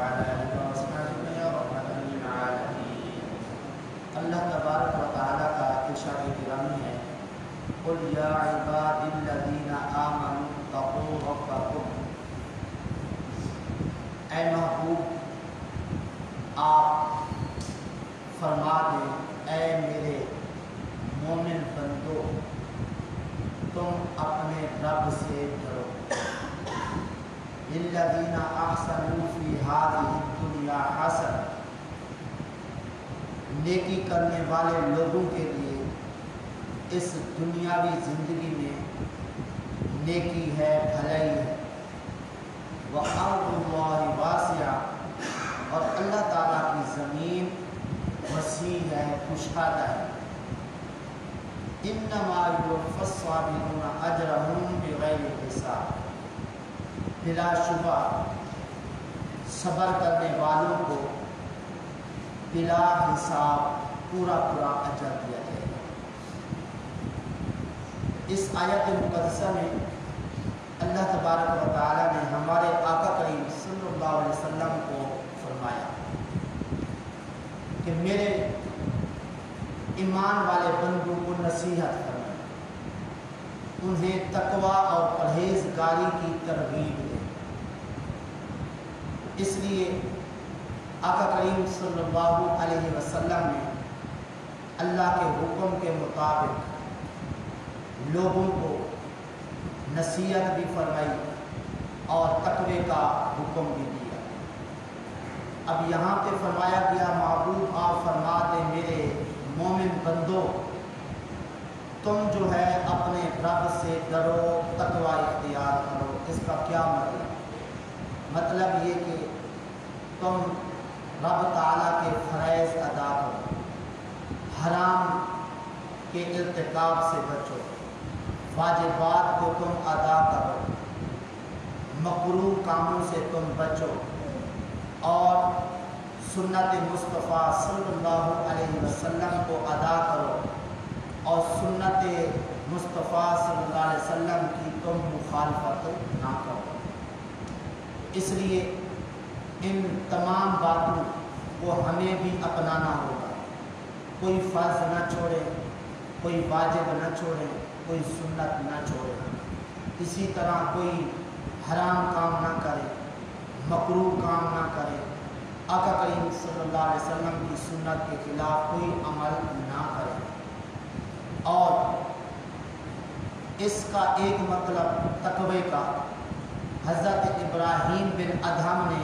وعلى آله وأصحابه يا رحمة للعالمين۔ اللہ تبارک و تعالیٰ کا ارشاد گرامی ہے، قل یا عبادی الذین آمنوا اتقوا ربکم۔ اے محبوب آپ فرما دیں، اے میرے مومن بندو تم اپنے رب سے ڈرو۔ للذین احسنوا فی ہذہ الدنیا حسنہ، نیکی کرنے والے لوگوں کے لیے اس دنیاوی زندگی میں نیکی ہے، بھلائی ہے۔ وَأَرْضُ اللَّهِ وَاسِعَةٌ، اور اللہ تعالیٰ کی زمین وسیع ہے، کشادہ ہے۔ إِنَّمَا يُوَفَّى الصَّابِرُونَ أَجْرَهُمْ بِغَيْرِ حِسَابٍ، بلا شبہ صبر کرنے والوں کو بلا حساب پورا اجر دیا جائے گا۔ اس آیت مقدسہ میں اللہ تبارک و تعالیٰ نے ہمارے آقا کریم صلی اللہ علیہ وسلم کو فرمایا کہ میرے ایمان والے بندوں کو نصیحت کرنا، انہیں تقوی اور پرہیزگاری کی ترغیب دے۔ اس لیے آقا کریم صلی اللہ علیہ وسلم نے اللہ کے حکم کے مطابق لوگوں کو نصیحت بھی فرمائی اور تقوی کا حکم بھی دیا۔ اب یہاں پہ فرمایا گیا محبوب آپ فرما دیں میرے مومن بندو تم جو ہے اپنے رب سے ڈرو، تقوی اختیار کرو۔ اس کا کیا مطلب یہ کہ تم رب تعالیٰ کے فرائض ادا کرو، حرام کے ارتکاب سے بچو، واجبات کو تم ادا کرو، مکروہ کاموں سے تم بچو، اور سنت مصطفیٰ صلی اللہ علیہ وسلم کو ادا کرو، اور سنت مصطفیٰ صلی اللہ علیہ وسلم کی تم مخالفت نہ کرو۔ اس لیے ان تمام باتوں کو ہمیں بھی اپنانا ہوگا۔ کوئی فرض نہ چھوڑے، کوئی واجب نہ چھوڑے، کوئی سنت نہ چھوڑے، اسی طرح کوئی حرام کام نہ کرے، مکروہ کام نہ کرے، آقا کریم صلی اللہ علیہ وسلم کی سنت کے خلاف کوئی عمل نہ کرے۔ اور اس کا ایک مطلب تقوی کا حضرت ابراہیم بن ادھم نے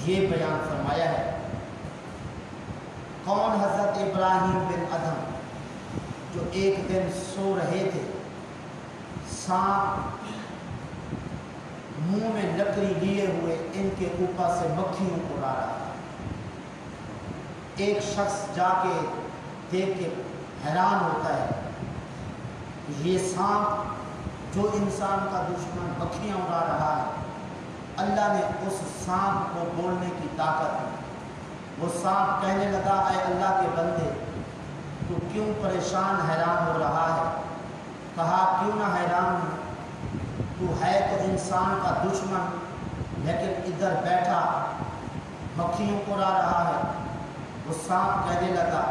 یہ بیان فرمایا ہے۔ کون حضرت ابراہیم بن ادھم؟ جو ایک دن سو رہے تھے، سانپ منہ میں لکڑی لیے ہوئے ان کے اوپر سے مکھیوں کو اڑا رہا تھا۔ ایک شخص جا کے دیکھ کے حیران ہوتا ہے، یہ سانپ جو انسان کا دشمن مکھیاں اڑا رہا ہے، اللہ نے اس سانپ کو بولنے کی طاقت دی۔ وہ سانپ کہنے لگا، اے اللہ کے بندے تو کیوں پریشان حیران ہو رہا ہے؟ کہا کیوں نہ حیران ہوں، تو ہے تو انسان کا دشمن، لیکن ادھر بیٹھا مکھیوں کو اڑا رہا ہے۔ وہ سانپ کہنے لگا،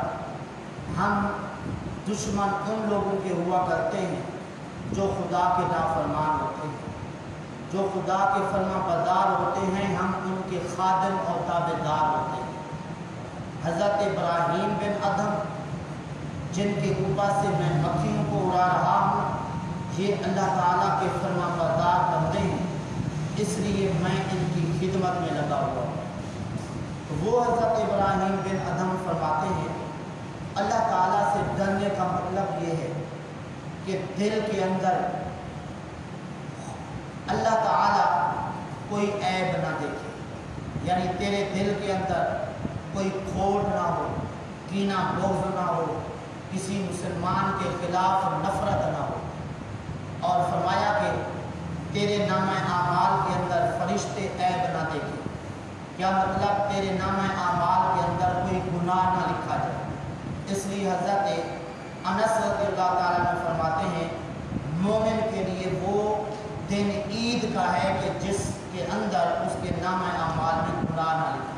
ہم دشمن ان لوگوں کے ہوا کرتے ہیں جو خدا کے نافرمان ہوتے ہیں، جو خدا کے فرما بردار ہوتے ہیں، ہم ان کے خادم اور تابع دار ہوتے ہیں۔ حضرت ابراہیم بن ادھم جن کے اوپر سے میں مکھیوں کو اڑا رہا ہوں، یہ اللہ تعالیٰ کے فرما بردار بندے ہیں، اس لیے میں ان کی خدمت میں لگا ہوا ہوں۔ تو وہ حضرت ابراہیم بن ادھم فرماتے ہیں اللہ تعالیٰ سے ڈرنے کا مطلب یہ ہے کہ دل کے اندر اللہ تعالیٰ کوئی عیب نہ دیکھے، یعنی تیرے دل کے اندر کوئی کھوٹ نہ ہو، کینہ بغض نہ ہو، کسی مسلمان کے خلاف نفرت نہ ہو۔ اور فرمایا کہ تیرے نامہ اعمال کے اندر فرشتے عیب نہ دیکھیں۔ کیا مطلب؟ تیرے نامہ اعمال کے اندر کوئی گناہ نہ لکھا جائے۔ اس لیے حضرت انس رضی اللہ تعالیٰ عنہ فرماتے ہیں مومن کے لیے وہ دن عید کا ہے کہ جس کے اندر اس کے نامہ اعمال میں گناہ نہ لکھا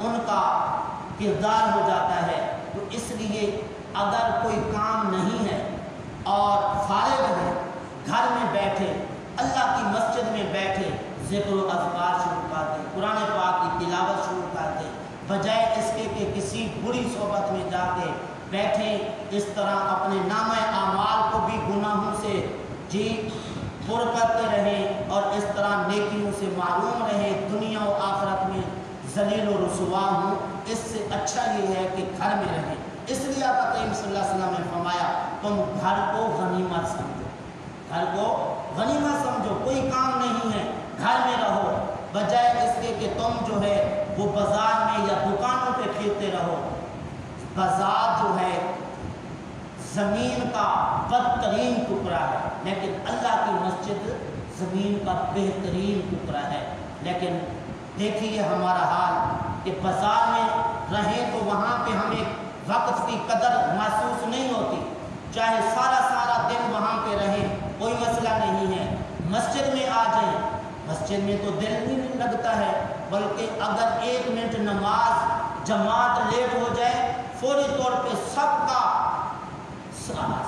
ان کا کردار ہو جاتا ہے۔ تو اس لیے اگر کوئی کام نہیں ہے اور فارغ ہے، گھر میں بیٹھے، اللہ کی مسجد میں بیٹھے، ذکر و اذکار شروع کر دیں، قرآن پاک کی تلاوت شروع کر دیں، بجائے اس کے کہ کسی بری صحبت میں جا کے بیٹھیں، اس طرح اپنے نامہ اعمال کو بھی گناہوں سے پر کرتے رہیں اور اس طرح نیکیوں سے معروم رہیں، دنیا و آخرت میں ذلیل و رسوا ہوں۔ اس سے اچھا یہ ہے کہ گھر میں رہیں۔ اس لیے آقا کریم صلی اللہ علیہ وسلم نے فرمایا تم گھر کو غنیمت سمجھو، گھر کو غنیمت سمجھو، کوئی کام نہیں ہے، گھر میں رہو، بجائے اس کے کہ تم جو ہے وہ بازار میں یا دکانوں پہ پھرتے رہو۔ بازار جو ہے زمین کا بدترین ٹکڑا ہے، لیکن اللہ کی مسجد زمین کا بہترین ٹکڑا ہے۔ لیکن دیکھیے ہمارا حال کہ بازار میں رہیں تو وہاں پہ ہمیں وقت کی قدر محسوس نہیں ہوتی، چاہے سارا دن وہاں پہ رہیں کوئی مسئلہ نہیں ہے۔ مسجد میں آ جائیں، مسجد میں تو دل نہیں لگتا ہے، بلکہ اگر 1 منٹ نماز جماعت لیٹ ہو جائے فوری طور پہ سب کا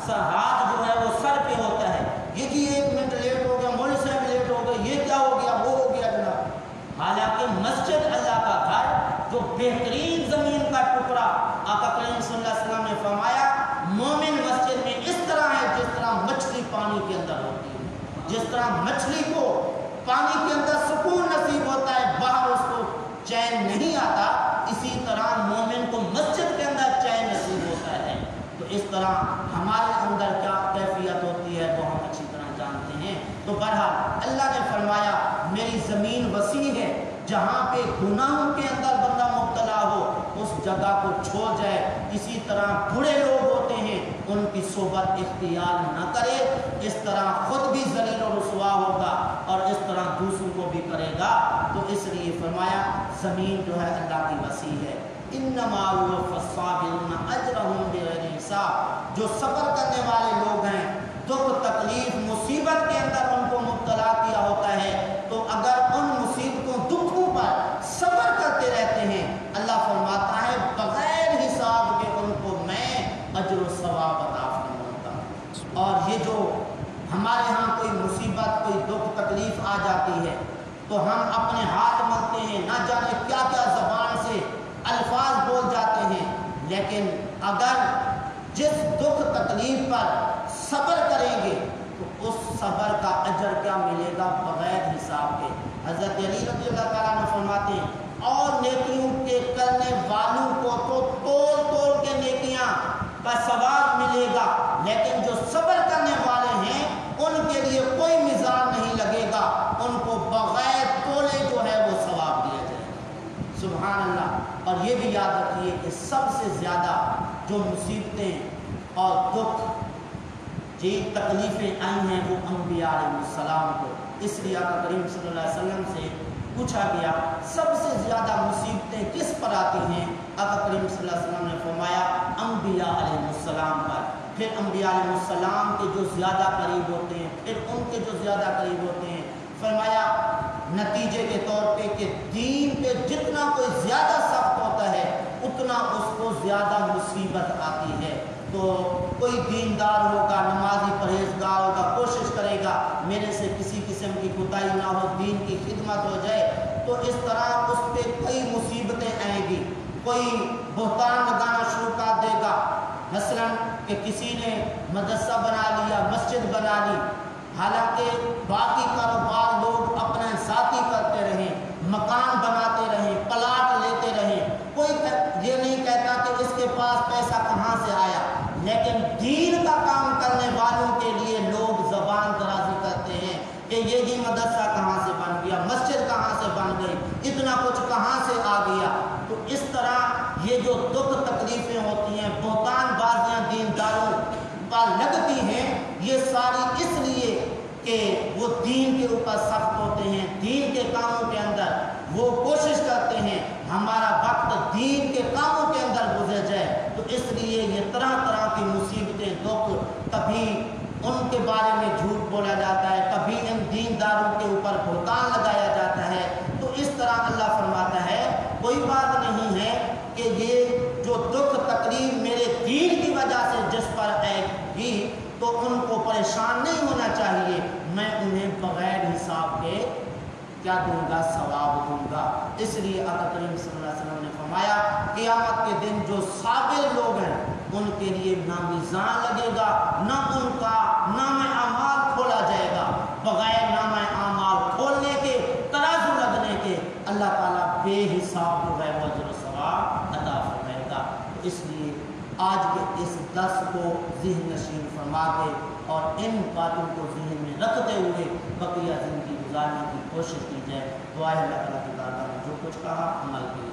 ہاتھ جو ہے وہ سر پہ ہوتا ہے، یہ جی 1 منٹ لیٹ ہو گیا، مولوی صاحب لیٹ ہو گئے، یہ کیا ہو گیا، وہ ہو گیا جناب۔ حالانکہ مسجد اللہ کا گھر جو بہترین زمین کا ٹکڑا، آقا کریم صلی اللہ علیہ وسلم نے فرمایا مومن مسجد میں اس طرح ہے جس طرح مچھلی پانی کے اندر ہوتی ہے، جس طرح مچھلی کو پانی کے اندر سکون نصیب ہوتا ہے، باہر اس کو چین نہیں آتا، اسی طرح مومن کو مسجد کے اندر چین نصیب ہوتا ہے۔ تو اس طرح ہمارے اندر کیا کیفیت ہوتی ہے وہ ہم اچھی طرح جانتے ہیں۔ تو بہرحال اللہ نے فرمایا میری زمین وسیع ہے، جہاں پہ گناہوں کے اندر بندہ مبتلا ہو اس جگہ کو چھوڑ جائے۔ اسی طرح بڑے لوگ ہوتے ہیں ان کی صحبت اختیار نہ کرے، اس طرح خود بھی ذلیل و رسوا ہوگا اور اس طرح دوسروں کو بھی کرے گا۔ تو اس لیے فرمایا زمین جو ہے اللہ کی وسیع ہے۔ انما یوفی الصابرون اجرهم بغیر حساب، جو صبر کرنے والے لوگ ہیں، دکھ تکلیف مصیبت کے اندر ان کو مبتلا کیا ہوتا ہے، تو اگر ان مصیبتوں دکھوں پر صبر کرتے رہتے ہیں، اللہ فرماتا ہے بغیر حساب کے ان کو میں اجر و ثواب عطا فرماؤں گا۔ اور یہ جو ہمارے ہاں کوئی مصیبت کوئی دکھ تکلیف آ جاتی ہے تو ہم اپنے ہاتھ ملتے ہیں، نہ جانے کیا کیا زبان سے الفاظ بول جاتے ہیں، لیکن اگر جس دکھ تکلیف پر صبر کریں گے تو اس صبر کا اجر کیا ملے گا بغیر حساب کے۔ حضرت علی رضی اللہ تعالیٰ عنہ فرماتے ہیں اور نیکیوں کے کرنے والوں کو تو توڑ توڑ کے نیکیاں کا ثواب ملے گا، لیکن جو صبر کرنے والے ہیں ان کے لیے کوئی میزان نہیں لگے گا، ان کو بغیر تولے جو ہے وہ ثواب دیا جائے گا۔ سبحان اللہ۔ اور یہ بھی یاد رکھیے کہ سب سے زیادہ جو مصیبتیں اور دکھ جی تکلیفیں آئی ہیں وہ انبیاء علیہ السلام کو، اس لیے آقا کریم صلی اللہ علیہ وسلم سے پوچھا گیا سب سے زیادہ مصیبتیں کس پر آتی ہیں؟ آقا کریم صلی اللہ علیہ وسلم نے فرمایا انبیاء علیہ السلام پر، پھر انبیاء علیہ السلام کے جو زیادہ قریب ہوتے ہیں، پھر ان کے جو زیادہ قریب ہوتے ہیں۔ فرمایا نتیجے کے طور پہ کہ دین پہ جتنا کوئی زیادہ سخت ہوتا ہے اتنا اس کو زیادہ مصیبت آتی ہے۔ تو کوئی دیندار ہوگا، نمازی پرہیزگار ہوگا، کوشش کرے گا میرے سے کسی قسم کی کوتاہی نہ ہو، دین کی خدمت ہو جائے، تو اس طرح اس پہ کئی مصیبتیں آئیں گی۔ کوئی بہتان لگانا شروع کر دے گا، مثلا کہ کسی نے مدرسہ بنا لیا، مسجد بنا لی، حالانکہ باقی کاروبار لوگ اپنا ذاتی کرتے رہیں، مکان بناتے رہیں، پلاٹ لیتے رہیں، کوئی یہ نہیں کہتا کہ اس کے پاس پیسہ کہاں سے آیا، لیکن دین کا کام کرنے والوں کے لیے لوگ زبان درازی کرتے ہیں کہ یہ جی مدرسہ کہاں سے بن گیا، مسجد کہاں سے بن گئی، اتنا کچھ کہاں سے آ گیا۔ تو اس طرح یہ جو دکھ تکلیفیں ہوتی ہیں، بہتان بازیاں دینداروں پر لگتی ہیں، یہ ساری اس لیے کہ وہ دین کے اوپر سخت ہوتے ہیں، دین کے کاموں کے اندر وہ کوشش کرتے ہیں ہمارا وقت دین کے کاموں کے اندر گزر جائے۔ تو اس لیے یہ طرح طرح کی مصیبتیں دکھ، کبھی ان کے بارے میں جھوٹ بولا جاتا ہے، کبھی ان دینداروں کے اوپر بہتان لگایا جاتا ہے۔ تو اس طرح اللہ فرماتا ہے کوئی بات نہیں کیا دوں گا؟ ثواب دوں گا۔ اس لیے آقا کریم صلی اللہ علیہ وسلم نے فرمایا قیامت کے دن جو صابر لوگ ہیں ان کے لیے نہ میزان لگے گا، نہ ان کا نام اعمال کھولا جائے گا۔ بغیر نام اعمال کھولنے کے، ترازو لگنے کے، اللہ تعالیٰ بے حساب جو ہے وہ اجر و ثواب عطا فرمائے گا۔ اس لیے آج کے اس درس کو ذہن نشین فرما کے اور ان باتوں کو ذہن میں رکھتے ہوئے بقیہ زندگی گزارنے کی کوشش کی جائے۔ دعا ہے اللہ تعالیٰ کی بارگاہ میں جو کچھ کہا عمل کیا۔